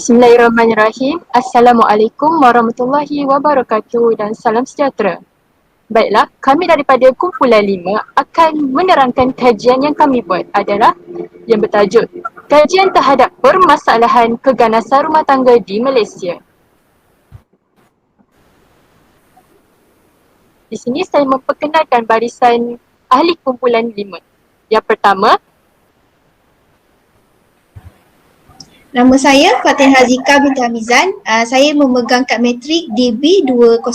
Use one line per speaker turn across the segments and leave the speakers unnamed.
Bismillahirrahmanirrahim. Assalamualaikum warahmatullahi wabarakatuh dan salam sejahtera. Baiklah, kami daripada kumpulan 5 akan menerangkan kajian yang kami buat adalah yang bertajuk Kajian terhadap permasalahan keganasan rumah tangga di Malaysia. Di sini saya memperkenalkan barisan ahli kumpulan 5. Yang pertama,
nama saya Fatihah Zika binti Hamizan. Saya memegang kad matrik DB 200034.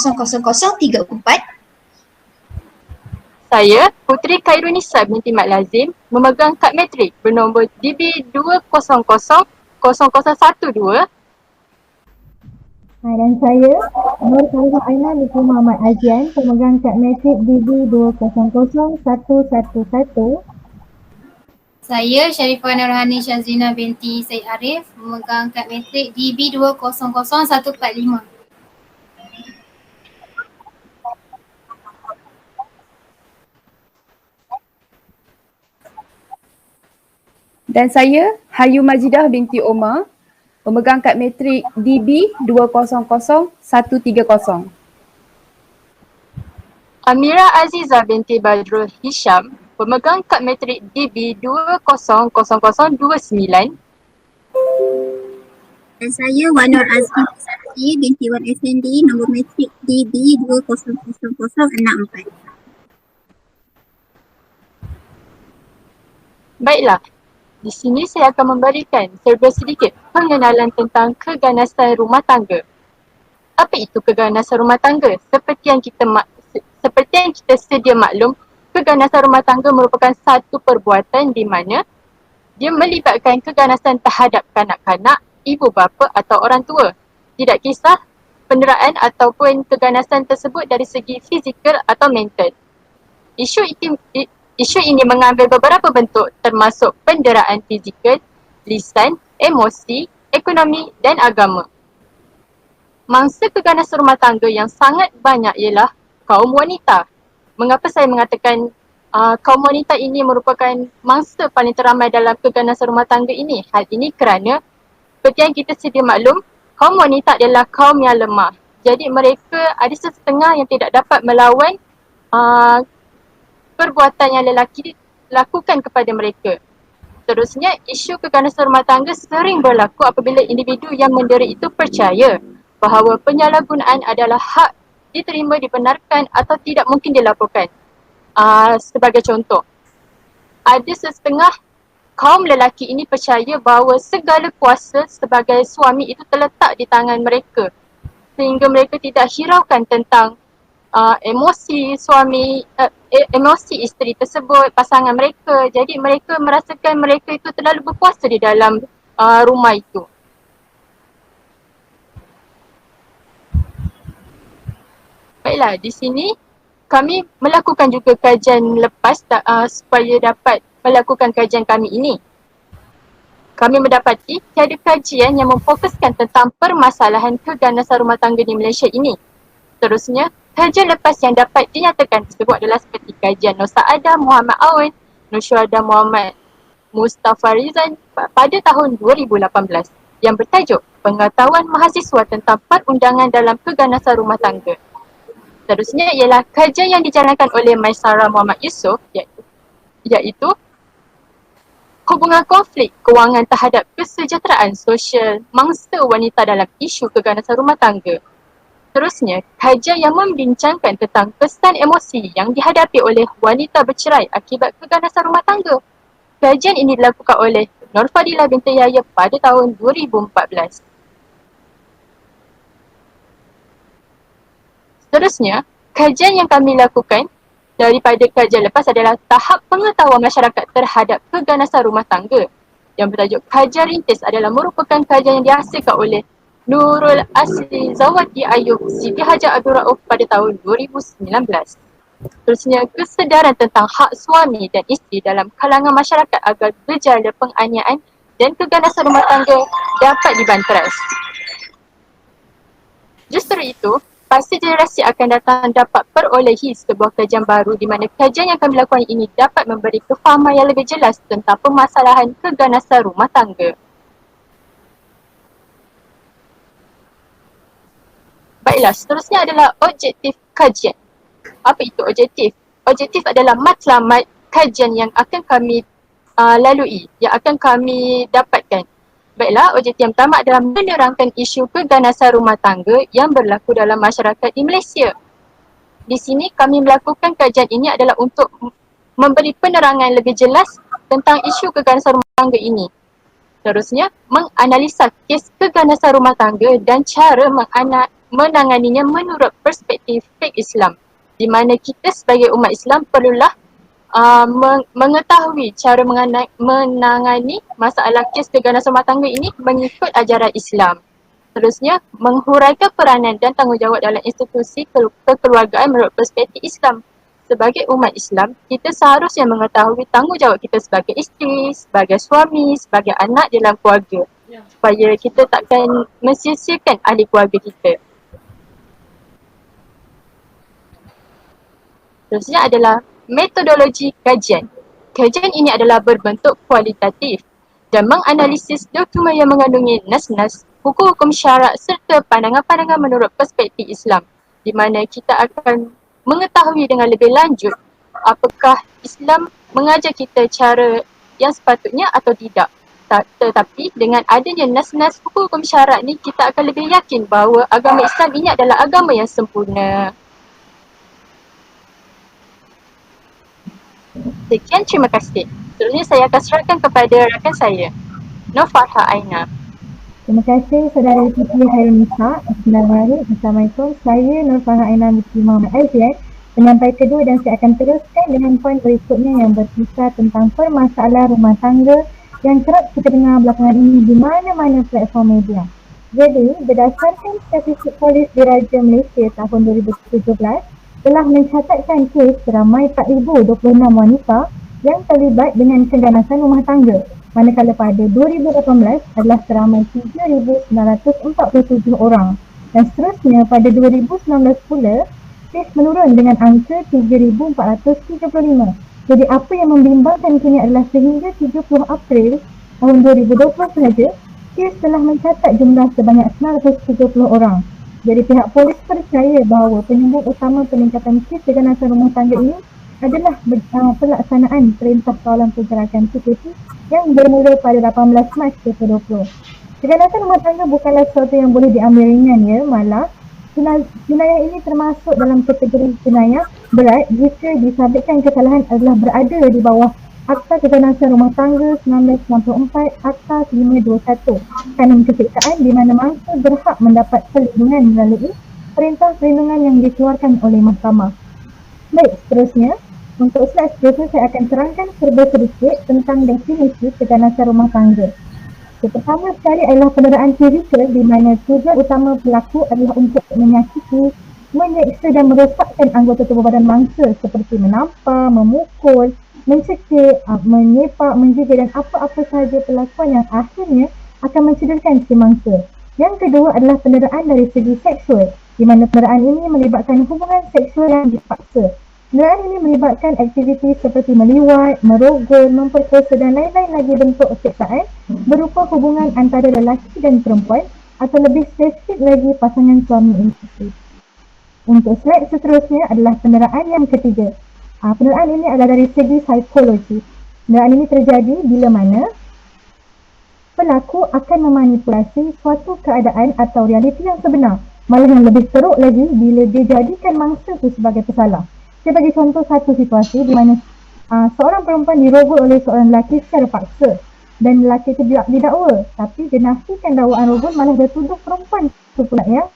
saya Puteri Khairunisa binti Mat Lazim memegang kad matrik bernombor DB 2000012.
Dan saya Nur Salihah Aina binti Muhammad Azian, pemegang kad matrik DB 200111.
Saya Sharifah Nurhani Syazrina binti Syed Arif, memegang kad matrik DB 200145.
Dan saya Hayu Majidah binti Omar, pemegang kad matrik DB 200130.
Amira Aziza binti Badrul Hisham, pemegang kad matrik DB 200029.
Dan saya Wanur Azmi Sakti binti Wan Effendi, nombor matrik DB 200064.
Baiklah, di sini saya akan memberikan serba sedikit pengenalan tentang keganasan rumah tangga. Apa itu keganasan rumah tangga? Seperti yang kita sedia maklum, keganasan rumah tangga merupakan satu perbuatan di mana dia melibatkan keganasan terhadap kanak-kanak, ibu bapa atau orang tua. Tidak kisah penderaan ataupun keganasan tersebut dari segi fizikal atau mental. Isu ini mengambil beberapa bentuk termasuk penderaan fizikal, lisan, emosi, ekonomi dan agama. Mangsa keganasan rumah tangga yang sangat banyak ialah kaum wanita. Mengapa saya mengatakan kaum wanita ini merupakan mangsa paling teramai dalam keganasan rumah tangga ini? Hal ini kerana seperti yang kita sedia maklum, kaum wanita adalah kaum yang lemah. Jadi mereka ada setengah yang tidak dapat melawan perbuatan yang lelaki lakukan kepada mereka. Terusnya, isu keganasan rumah tangga sering berlaku apabila individu yang mendera itu percaya bahawa penyalahgunaan adalah hak diterima, dibenarkan atau tidak mungkin dilaporkan. Sebagai contoh, ada setengah kaum lelaki ini percaya bahawa segala kuasa sebagai suami itu terletak di tangan mereka, sehingga mereka tidak hiraukan tentang emosi suami, emosi isteri tersebut, pasangan mereka. Jadi mereka merasakan mereka itu terlalu berkuasa di dalam rumah itu. Baiklah, di sini kami melakukan juga kajian lepas supaya dapat melakukan kajian kami ini. Kami mendapati tiada kajian yang memfokuskan tentang permasalahan keganasan rumah tangga di Malaysia ini. Terusnya, kajian lepas yang dapat dinyatakan tersebut adalah seperti kajian Nur Saadah Muhammad Awan, Nur Syuhada Muhammad Mustafa Rizan pada tahun 2018 yang bertajuk Pengetahuan Mahasiswa tentang Perundangan dalam Keganasan Rumah Tangga. Terusnya ialah kajian yang dijalankan oleh Maisara Muhammad Yusof iaitu hubungan konflik kewangan terhadap kesejahteraan sosial mangsa wanita dalam isu keganasan rumah tangga. Terusnya, kajian yang membincangkan tentang kesan emosi yang dihadapi oleh wanita bercerai akibat keganasan rumah tangga. Kajian ini dilakukan oleh Nur Fadilah binti Yahya pada tahun 2014. Seterusnya, kajian yang kami lakukan daripada kajian lepas adalah tahap pengetahuan masyarakat terhadap keganasan rumah tangga. Yang bertajuk kajian rintis adalah merupakan kajian yang dihasilkan oleh Nurul Asli Zawati Ayub Siti Hajar Abdul Rauf pada tahun 2019. Terusnya, kesedaran tentang hak suami dan isteri dalam kalangan masyarakat agar gejala penganiayaan dan keganasan rumah tangga dapat dibanteras. Justru itu, pasti generasi akan datang dapat perolehi sebuah kajian baru di mana kajian yang kami lakukan ini dapat memberi kefahaman yang lebih jelas tentang permasalahan keganasan rumah tangga. Baiklah, seterusnya adalah objektif kajian. Apa itu objektif? Objektif adalah matlamat kajian yang akan kami lalui, yang akan kami dapatkan. Baiklah, objektif yang pertama adalah menerangkan isu keganasan rumah tangga yang berlaku dalam masyarakat di Malaysia. Di sini kami melakukan kajian ini adalah untuk memberi penerangan lebih jelas tentang isu keganasan rumah tangga ini. Seterusnya, menganalisa kes keganasan rumah tangga dan cara menanganinya menurut perspektif fiqh Islam, di mana kita sebagai umat Islam perlulah mengetahui cara menangani masalah kes keganasan rumah tangga ini mengikut ajaran Islam. Seterusnya, menghuraikan peranan dan tanggungjawab dalam institusi kekeluargaan menurut perspektif Islam. Sebagai umat Islam, kita seharusnya mengetahui tanggungjawab kita sebagai isteri, sebagai suami, sebagai anak dalam keluarga, supaya kita takkan mensia-siakan ahli keluarga kita. Seterusnya adalah metodologi kajian. Kajian ini adalah berbentuk kualitatif dan menganalisis dokumen yang mengandungi nas-nas, hukum-hukum syarak serta pandangan-pandangan menurut perspektif Islam, di mana kita akan mengetahui dengan lebih lanjut apakah Islam mengajar kita cara yang sepatutnya atau tidak. Tetapi dengan adanya nas-nas hukum syarat ni, kita akan lebih yakin bahawa agama Islam ini adalah agama yang sempurna. Sekian, terima kasih. Seterusnya saya akan serahkan kepada rakan saya, Nur Farha Aina.
Terima kasih saudara Siti Hairunisa. Assalamualaikum. Saya Nur Farha Aina binti Muhammad Azian, penyampai kedua, dan saya akan teruskan dengan poin berikutnya yang berkisar tentang permasalahan rumah tangga yang kerap kita dengar belakangan ini di mana-mana platform media. Jadi, berdasarkan statistik polis diraja Malaysia tahun 2017 telah mencatatkan kes seramai 4,026 wanita yang terlibat dengan keganasan rumah tangga, manakala pada 2018 adalah seramai 3,947 orang, dan seterusnya pada 2019 pula kes menurun dengan angka 3,435. Jadi apa yang membimbangkan kini adalah sehingga 30 April tahun 2020 sahaja, kes telah mencatat jumlah sebanyak 930 orang. Jadi pihak polis percaya bahawa penyebab utama peningkatan kes keganasan rumah tangga ini adalah pelaksanaan Perintah Kawalan Pergerakan PKP yang bermula pada 18 Mac 2020. Keganasan rumah tangga bukanlah sesuatu yang boleh diambil ringan, ya, malah jenayah ini termasuk dalam kategori jenayah berat jika disabitkan kesalahan adalah berada di bawah Akta Keganasan Rumah Tangga 1994, Akta 521, kanun keseksaan, di mana mangsa berhak mendapat perlindungan melalui perintah perlindungan yang dikeluarkan oleh mahkamah. Baik, seterusnya, untuk slide seterusnya saya akan terangkan serba sedikit tentang definisi keganasan rumah tangga. Pertama sekali adalah penderaan fizikal, di mana tujuan utama pelaku adalah untuk menyakiti, menyeksa dan merosakkan anggota tubuh badan mangsa seperti menampar, memukul, mencekik, menyepak, menggigit dan apa-apa sahaja perlakuan yang akhirnya akan mencederkan si mangsa. Yang kedua adalah penderaan dari segi seksual, di mana penderaan ini melibatkan hubungan seksual yang dipaksa. Penderaan ini melibatkan aktiviti seperti meliwat, merogol, memperkosa dan lain-lain lagi bentuk seksaan berupa hubungan antara lelaki dan perempuan atau lebih spesifik lagi pasangan suami isteri. Untuk slide seterusnya adalah penderaan yang ketiga. Penderaan ini adalah dari segi psikologi. Penderaan ini terjadi bila mana pelaku akan memanipulasi suatu keadaan atau realiti yang sebenar. Malah yang lebih teruk lagi bila dia jadikan mangsa itu sebagai pesalah. Saya bagi contoh satu situasi di mana seorang perempuan dirogol oleh seorang lelaki secara paksa dan lelaki itu didakwa, tapi dia nafikan dakwaan rogol, malah dia tuduh perempuan itu pula yang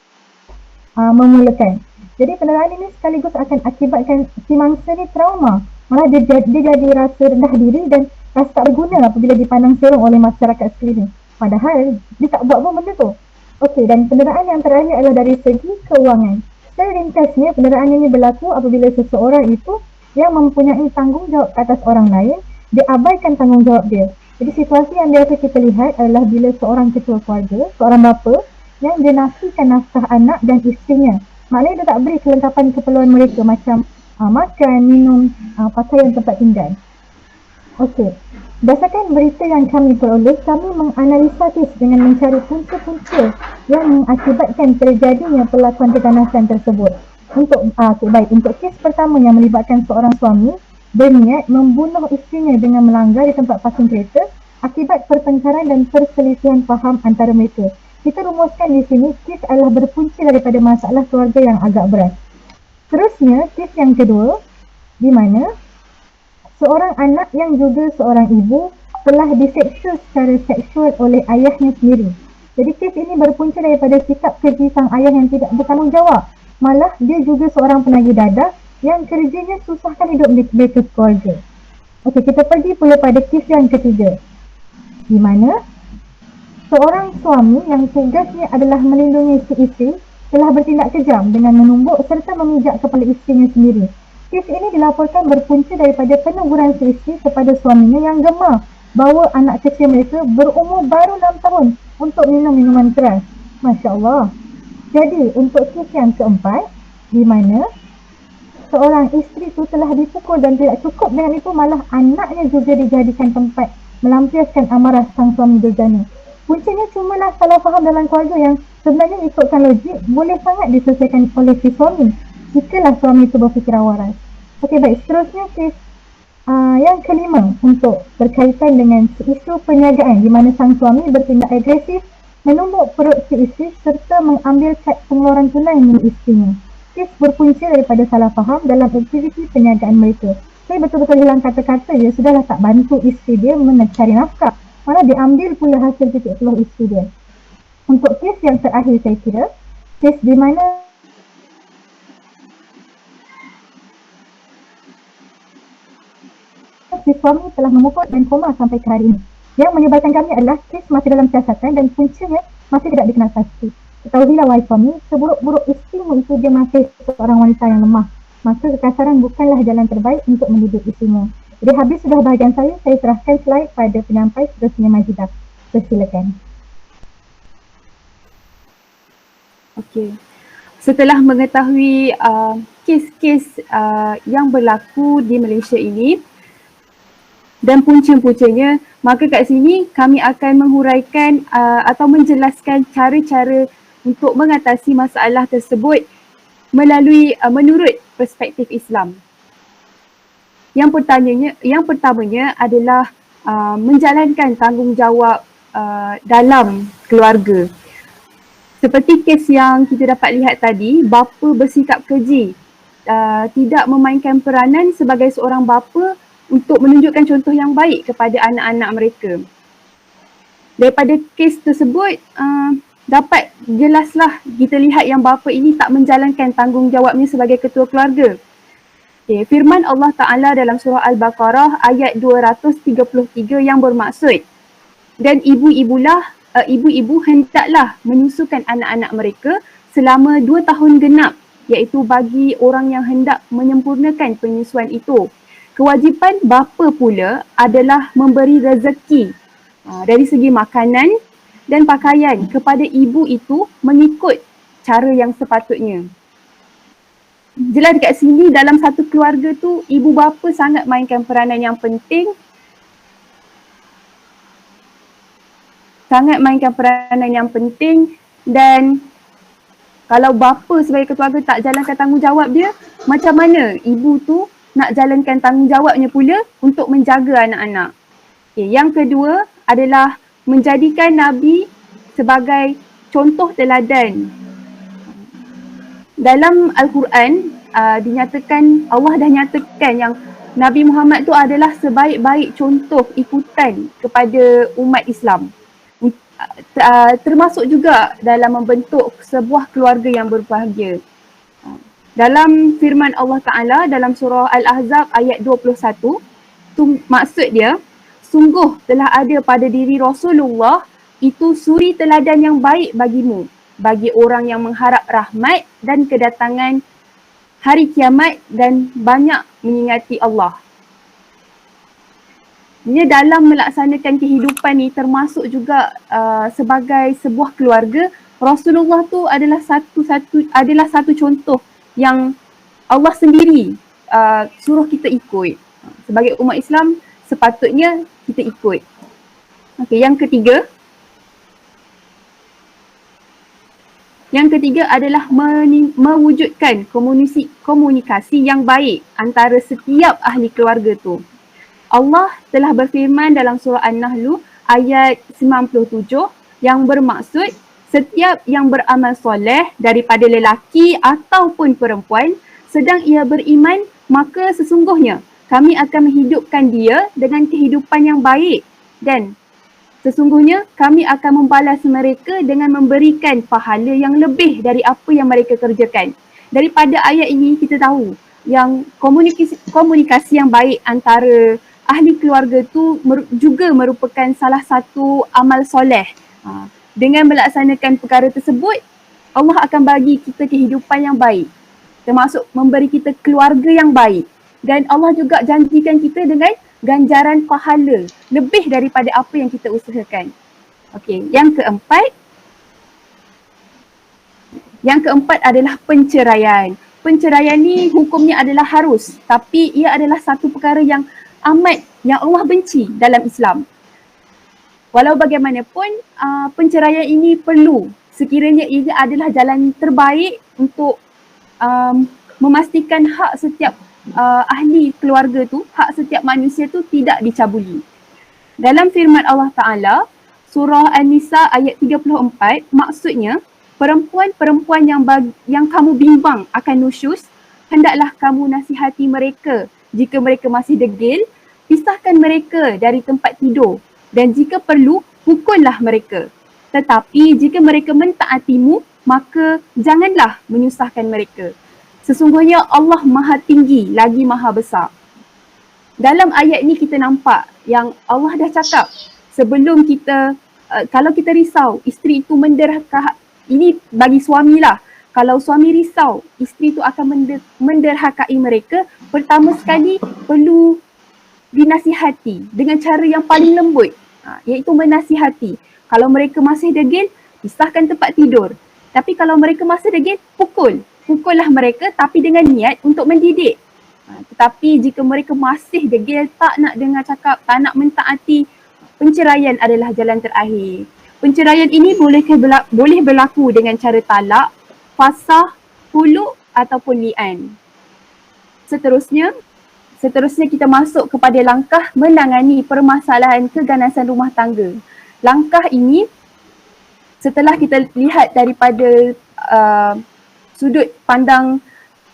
memulakan. Jadi penderaan ini sekaligus akan akibatkan si mangsa ni trauma. Malah dia jadi rasa rendah diri dan rasa tak berguna apabila dipandang serong oleh masyarakat sekeliling. Padahal dia tak buat pun benda tu. Okey, dan penderaan yang terakhir adalah dari segi keuangan. Secara ringkasnya, penderaan ini berlaku apabila seseorang itu yang mempunyai tanggungjawab ke atas orang lain, dia abaikan tanggungjawab dia. Jadi situasi yang biasa kita lihat adalah bila seorang ketua keluarga, seorang bapa yang dia nafikan nafkah anak dan isterinya. Maknanya dia tak beri kelengkapan keperluan mereka macam makan, minum, pakaian, tempat tinggal. Okey, berdasarkan berita yang kami peroleh, kami menganalisa kes dengan mencari punca-punca yang mengakibatkan terjadinya perlakuan keganasan tersebut. Untuk kes pertama yang melibatkan seorang suami berniat membunuh isterinya dengan melanggar di tempat parking kereta akibat pertengkaran dan perselisihan faham antara mereka. Kita rumuskan di sini, kes adalah berpunca daripada masalah keluarga yang agak berat. Terusnya, kes yang kedua, di mana seorang anak yang juga seorang ibu telah diseksa secara seksual oleh ayahnya sendiri. Jadi kes ini berpunca daripada sikap keji sang ayah yang tidak bertanggungjawab. Malah dia juga seorang penagih dadah yang kerjanya susahkan hidup mereka keluarga. Okey, kita pergi pula pada kes yang ketiga. Di mana seorang suami yang tugasnya adalah melindungi si isteri telah bertindak kejam dengan menumbuk serta memijak kepala isterinya sendiri. Kes ini dilaporkan berpunca daripada peneguran si isteri kepada suaminya yang gemar bahawa anak kecil mereka berumur baru 6 tahun untuk minum minuman keras. Masya Allah. Jadi untuk kes yang keempat, di mana seorang isteri itu telah dipukul dan tidak cukup dengan itu, malah anaknya juga dijadikan tempat melampiaskan amarah sang suami durjana. Puncanya cumalah salah faham dalam keluarga yang sebenarnya ikutkan logik boleh sangat diselesaikan oleh si suami jikalau suami itu berfikiran waras. Okey, baik, seterusnya kes yang kelima untuk berkaitan dengan isu perniagaan di mana sang suami bertindak agresif menumbuk perut si isteri serta mengambil kad pengeluaran tunai milik isterinya. Kes berpunca daripada salah faham dalam aktiviti perniagaan mereka. Saya betul-betul hilang kata-kata, dia sudahlah tak bantu isteri dia mencari nafkah, malah diambil pula hasil titik peluh isteri dia. Untuk kes yang terakhir saya kira, kes di mana si suami telah memukul dan koma sampai ke hari ini. Yang menyebabkan kami adalah kes masih dalam siasatan dan puncanya masih tidak dikenal pasti. Ketahuilah wahai suami, seburuk-buruk isterimu itu dia masih seorang wanita yang lemah. Maka kekasaran bukanlah jalan terbaik untuk mendidik isterimu. Jadi habis sudah bahagian saya serahkan slide pada penyampai seterusnya Majidah. Persilakan.
Okey. Setelah mengetahui kes-kes yang berlaku di Malaysia ini dan punca-puncanya, maka kat sini kami akan menghuraikan atau menjelaskan cara-cara untuk mengatasi masalah tersebut melalui menurut perspektif Islam. Yang pertamanya adalah menjalankan tanggungjawab dalam keluarga. Seperti kes yang kita dapat lihat tadi, bapa bersikap keji, tidak memainkan peranan sebagai seorang bapa untuk menunjukkan contoh yang baik kepada anak-anak mereka. Daripada kes tersebut, dapat jelaslah kita lihat yang bapa ini tak menjalankan tanggungjawabnya sebagai ketua keluarga. Okay, firman Allah Ta'ala dalam surah Al-Baqarah ayat 233 yang bermaksud, dan ibu-ibu hendaklah menyusukan anak-anak mereka selama 2 tahun genap, iaitu bagi orang yang hendak menyempurnakan penyusuan itu. Kewajipan bapa pula adalah memberi rezeki dari segi makanan dan pakaian kepada ibu itu mengikut cara yang sepatutnya. Jelas dekat sini dalam satu keluarga tu ibu bapa sangat mainkan peranan yang penting. Dan kalau bapa sebagai keluarga tak jalankan tanggungjawab dia, macam mana ibu tu nak jalankan tanggungjawabnya pula untuk menjaga anak-anak. Okay, yang kedua adalah menjadikan Nabi sebagai contoh teladan. Dalam Al-Quran dinyatakan, Allah dah nyatakan yang Nabi Muhammad tu adalah sebaik-baik contoh ikutan kepada umat Islam. Termasuk juga dalam membentuk sebuah keluarga yang berbahagia. Dalam firman Allah Ta'ala dalam surah Al-Ahzab ayat 21, tu maksud dia, sungguh telah ada pada diri Rasulullah itu suri teladan yang baik bagimu, bagi orang yang mengharap rahmat dan kedatangan hari kiamat dan banyak mengingati Allah. Ini dalam melaksanakan kehidupan ni termasuk juga sebagai sebuah keluarga, Rasulullah tu adalah satu contoh yang Allah sendiri suruh kita ikut. Sebagai umat Islam sepatutnya kita ikut. Okey, yang ketiga, Yang ketiga adalah mewujudkan komunikasi yang baik antara setiap ahli keluarga tu. Allah telah berfirman dalam surah An-Nahl ayat 97 yang bermaksud setiap yang beramal soleh daripada lelaki ataupun perempuan sedang ia beriman, maka sesungguhnya kami akan menghidupkan dia dengan kehidupan yang baik dan sesungguhnya kami akan membalas mereka dengan memberikan pahala yang lebih dari apa yang mereka kerjakan. Daripada ayat ini kita tahu yang komunikasi yang baik antara ahli keluarga tu juga merupakan salah satu amal soleh. Dengan melaksanakan perkara tersebut, Allah akan bagi kita kehidupan yang baik. Termasuk memberi kita keluarga yang baik. Dan Allah juga janjikan kita dengan ganjaran pahala lebih daripada apa yang kita usahakan. Okey, yang keempat adalah penceraian. Penceraian ni hukumnya adalah harus, tapi ia adalah satu perkara yang Allah benci dalam Islam. Walau bagaimanapun, penceraian ini perlu sekiranya ia adalah jalan terbaik untuk memastikan hak setiap ahli keluarga tu, hak setiap manusia tu tidak dicabuli. Dalam firman Allah Ta'ala, surah An-Nisa ayat 34, maksudnya perempuan-perempuan yang kamu bimbang akan nusyus, hendaklah kamu nasihati mereka. Jika mereka masih degil, pisahkan mereka dari tempat tidur dan jika perlu, pukullah mereka. Tetapi jika mereka mentaatimu, maka janganlah menyusahkan mereka. Sesungguhnya Allah Maha Tinggi lagi Maha Besar. Dalam ayat ni kita nampak yang Allah dah cakap sebelum kita, kalau kita risau, isteri itu menderhaka, ini bagi suami lah. Kalau suami risau, isteri itu akan menderhakai mereka, pertama sekali perlu dinasihati dengan cara yang paling lembut, iaitu menasihati. Kalau mereka masih degil, pisahkan tempat tidur. Tapi kalau mereka masih degil, pukullah mereka tapi dengan niat untuk mendidik. Tetapi jika mereka masih degil, tak nak dengar cakap, tak nak mentaati, penceraian adalah jalan terakhir. Penceraian ini boleh berlaku dengan cara talak, fasah, huluk ataupun li'an. Seterusnya kita masuk kepada langkah menangani permasalahan keganasan rumah tangga. Langkah ini setelah kita lihat daripada sudut pandang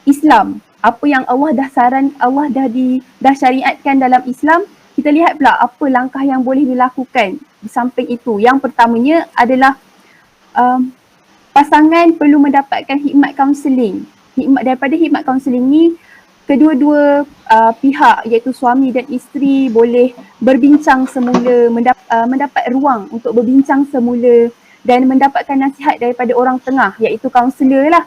Islam, apa yang Allah dah syariatkan dalam Islam, kita lihat pula apa langkah yang boleh dilakukan di samping itu. Yang pertamanya adalah pasangan perlu mendapatkan khidmat kaunseling. Daripada khidmat kaunseling ni, kedua-dua pihak iaitu suami dan isteri boleh berbincang semula, mendapat ruang untuk berbincang semula dan mendapatkan nasihat daripada orang tengah iaitu kaunselor lah,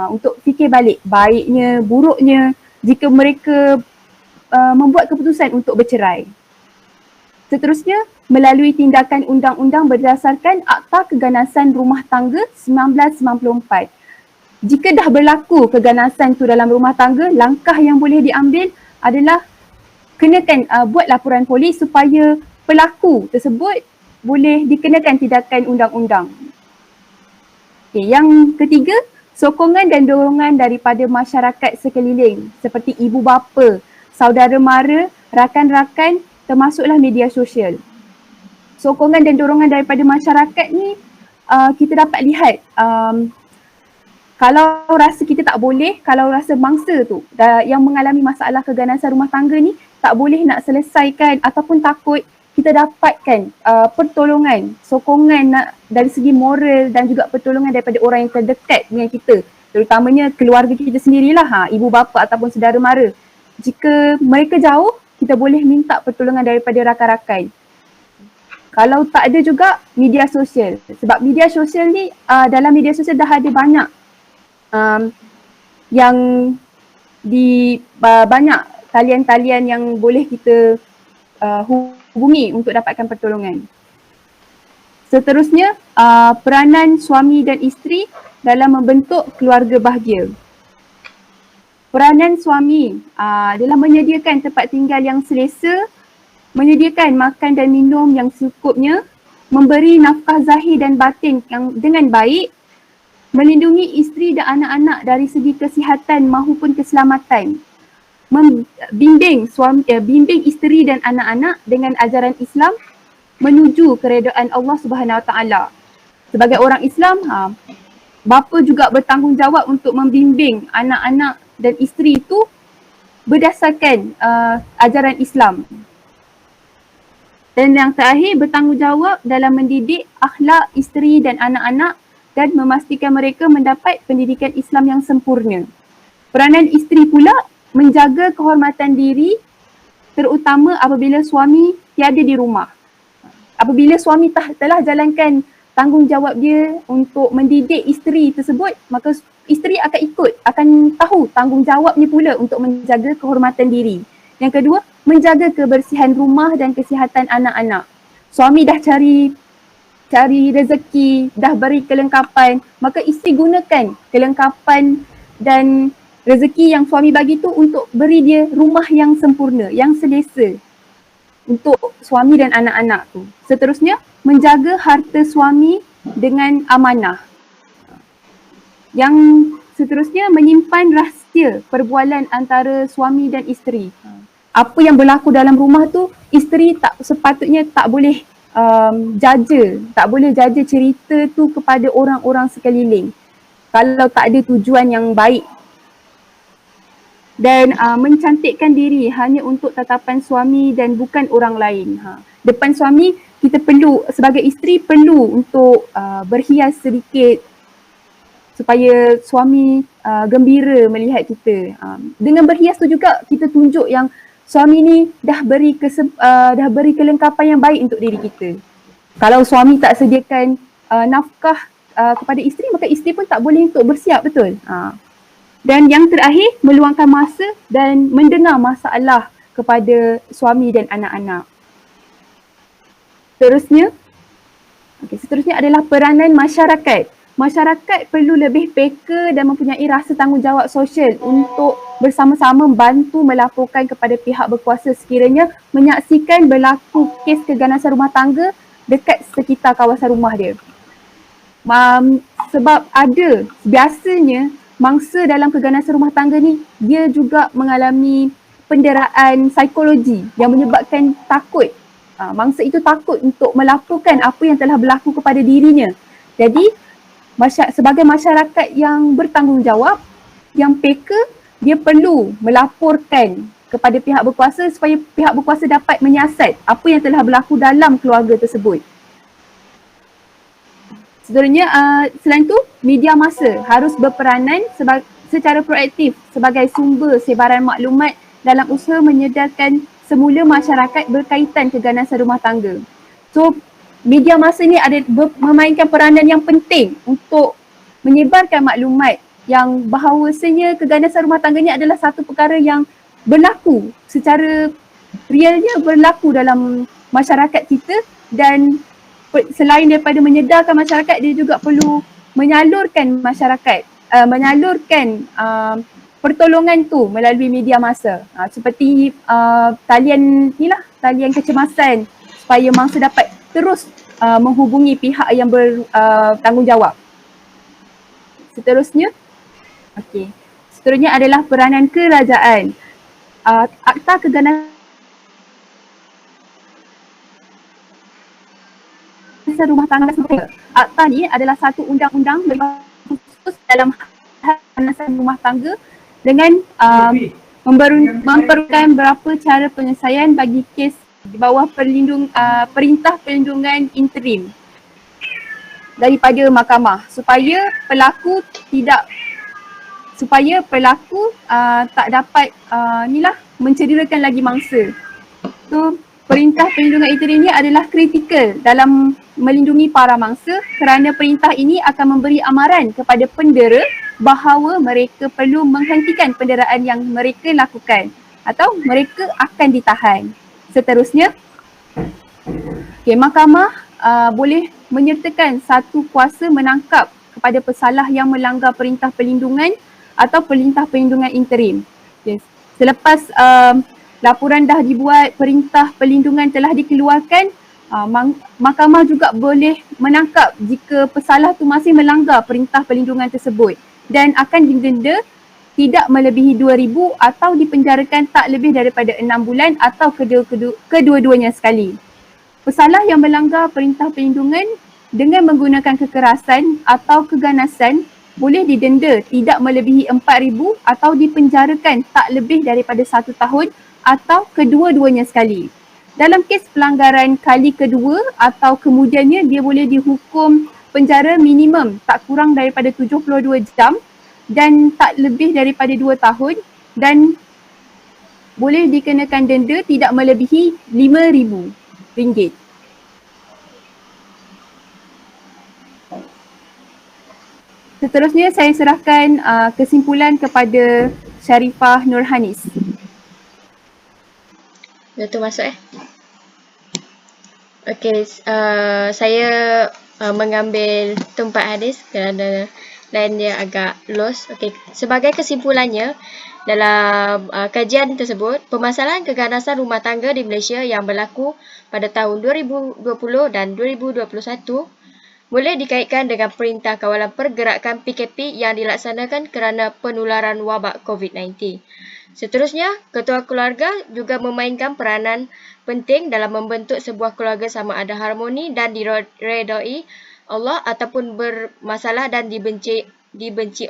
untuk fikir balik baiknya, buruknya jika mereka membuat keputusan untuk bercerai. Seterusnya, melalui tindakan undang-undang berdasarkan Akta Keganasan Rumah Tangga 1994. Jika dah berlaku keganasan tu dalam rumah tangga, langkah yang boleh diambil adalah buat laporan polis supaya pelaku tersebut boleh dikenakan tindakan undang-undang. Okay, yang ketiga, sokongan dan dorongan daripada masyarakat sekeliling seperti ibu bapa, saudara mara, rakan-rakan, termasuklah media sosial. Sokongan dan dorongan daripada masyarakat ni kita dapat lihat kalau rasa kita tak boleh, kalau rasa mangsa tu yang mengalami masalah keganasan rumah tangga ni tak boleh nak selesaikan ataupun takut, kita dapatkan pertolongan, sokongan dari segi moral dan juga pertolongan daripada orang yang terdekat dengan kita, terutamanya keluarga kita sendirilah, ibu bapa ataupun saudara mara. Jika mereka jauh, kita boleh minta pertolongan daripada rakan-rakan. Kalau tak ada juga media sosial, sebab media sosial ni dalam media sosial dah ada banyak yang banyak talian-talian yang boleh kita hubungi untuk dapatkan pertolongan. Seterusnya, peranan suami dan isteri dalam membentuk keluarga bahagia. Peranan suami adalah menyediakan tempat tinggal yang selesa, menyediakan makan dan minum yang secukupnya, memberi nafkah zahir dan batin yang dengan baik, melindungi isteri dan anak-anak dari segi kesihatan maupun keselamatan, bimbing isteri dan anak-anak dengan ajaran Islam menuju keredaan Allah Subhanahu Wa Taala. Sebagai orang Islam, bapa juga bertanggungjawab untuk membimbing anak-anak dan isteri itu berdasarkan ajaran Islam. Dan yang terakhir, bertanggungjawab dalam mendidik akhlak isteri dan anak-anak dan memastikan mereka mendapat pendidikan Islam yang sempurna. Peranan isteri pula menjaga kehormatan diri terutama apabila suami tiada di rumah. Apabila suami telah jalankan tanggungjawab dia untuk mendidik isteri tersebut, maka isteri akan tahu tanggungjawabnya pula untuk menjaga kehormatan diri. Yang kedua, menjaga kebersihan rumah dan kesihatan anak-anak. Suami dah cari rezeki, dah beri kelengkapan, maka isteri gunakan kelengkapan dan rezeki yang suami bagi tu untuk beri dia rumah yang sempurna, yang selesa untuk suami dan anak-anak tu. Seterusnya, menjaga harta suami dengan amanah. Yang seterusnya, menyimpan rahsia perbualan antara suami dan isteri. Apa yang berlaku dalam rumah tu, isteri sepatutnya tak boleh tak boleh jaja cerita tu kepada orang-orang sekeliling kalau tak ada tujuan yang baik. Dan mencantikkan diri hanya untuk tatapan suami dan bukan orang lain. Depan suami, kita perlu, sebagai isteri perlu untuk berhias sedikit supaya suami gembira melihat kita. Dengan berhias tu juga kita tunjuk yang suami ni dah beri kelengkapan yang baik untuk diri kita. Kalau suami tak sediakan nafkah kepada isteri, maka isteri pun tak boleh untuk bersiap, betul? Dan yang terakhir, meluangkan masa dan mendengar masalah kepada suami dan anak-anak. Seterusnya adalah peranan masyarakat. Masyarakat perlu lebih peka dan mempunyai rasa tanggungjawab sosial untuk bersama-sama membantu melaporkan kepada pihak berkuasa sekiranya menyaksikan berlaku kes keganasan rumah tangga dekat sekitar kawasan rumah dia. Sebab biasanya mangsa dalam keganasan rumah tangga ni, dia juga mengalami penderaan psikologi yang menyebabkan takut. Mangsa itu takut untuk melaporkan apa yang telah berlaku kepada dirinya. Jadi, sebagai masyarakat yang bertanggungjawab, yang peka, dia perlu melaporkan kepada pihak berkuasa supaya pihak berkuasa dapat menyiasat apa yang telah berlaku dalam keluarga tersebut. Selain itu, media massa harus berperanan secara proaktif sebagai sumber sebaran maklumat dalam usaha menyedarkan semula masyarakat berkaitan keganasan rumah tangga. So, media massa ni memainkan peranan yang penting untuk menyebarkan maklumat yang bahawasanya keganasan rumah tangga ni adalah satu perkara yang berlaku secara realnya berlaku dalam masyarakat kita, dan selain daripada menyedarkan masyarakat, dia juga perlu menyalurkan pertolongan tu melalui media massa. Seperti talian kecemasan supaya mangsa dapat terus menghubungi pihak yang bertanggungjawab. Seterusnya adalah peranan kerajaan. Akta Keganasan Rumah Tangga. Akta ni adalah satu undang-undang khusus dalam keganasan rumah tangga dengan memperlukan berapa cara penyelesaian bagi kes di bawah perintah perlindungan interim daripada mahkamah supaya pelaku tak dapat mencederakan lagi mangsa. So, perintah perlindungan interim ini adalah kritikal dalam melindungi para mangsa kerana perintah ini akan memberi amaran kepada pendera bahawa mereka perlu menghentikan penderaan yang mereka lakukan atau mereka akan ditahan. Seterusnya, mahkamah boleh menyertakan satu kuasa menangkap kepada pesalah yang melanggar perintah perlindungan atau perintah perlindungan interim. Selepas laporan dah dibuat, perintah perlindungan telah dikeluarkan, Mahkamah juga boleh menangkap jika pesalah tu masih melanggar perintah perlindungan tersebut dan akan didenda tidak melebihi RM2,000 atau dipenjarakan tak lebih daripada 6 bulan atau kedua-duanya sekali. Pesalah yang melanggar perintah perlindungan dengan menggunakan kekerasan atau keganasan boleh didenda tidak melebihi RM4,000 atau dipenjarakan tak lebih daripada 1 tahun atau kedua-duanya sekali. Dalam kes pelanggaran kali kedua atau kemudiannya, dia boleh dihukum penjara minimum tak kurang daripada 72 jam dan tak lebih daripada 2 tahun dan boleh dikenakan denda tidak melebihi RM5,000. Seterusnya saya serahkan kesimpulan kepada Sharifah Nurhanis.
Betul masuk Okey, saya mengambil tempat hadis kerana lain dia agak lost. Okey, sebagai kesimpulannya, dalam kajian tersebut, permasalahan keganasan rumah tangga di Malaysia yang berlaku pada tahun 2020 dan 2021 boleh dikaitkan dengan Perintah Kawalan Pergerakan PKP yang dilaksanakan kerana penularan wabak COVID-19. Seterusnya, ketua keluarga juga memainkan peranan penting dalam membentuk sebuah keluarga sama ada harmoni dan diredai Allah ataupun bermasalah dan dibenci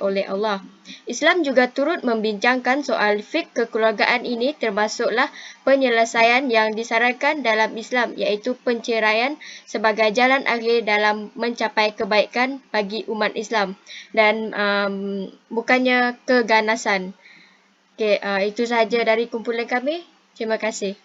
oleh Allah. Islam juga turut membincangkan soal fiqh kekeluargaan ini, termasuklah penyelesaian yang disarankan dalam Islam iaitu penceraian sebagai jalan akhir dalam mencapai kebaikan bagi umat Islam dan bukannya keganasan. Okey, itu sahaja dari kumpulan kami. Terima kasih.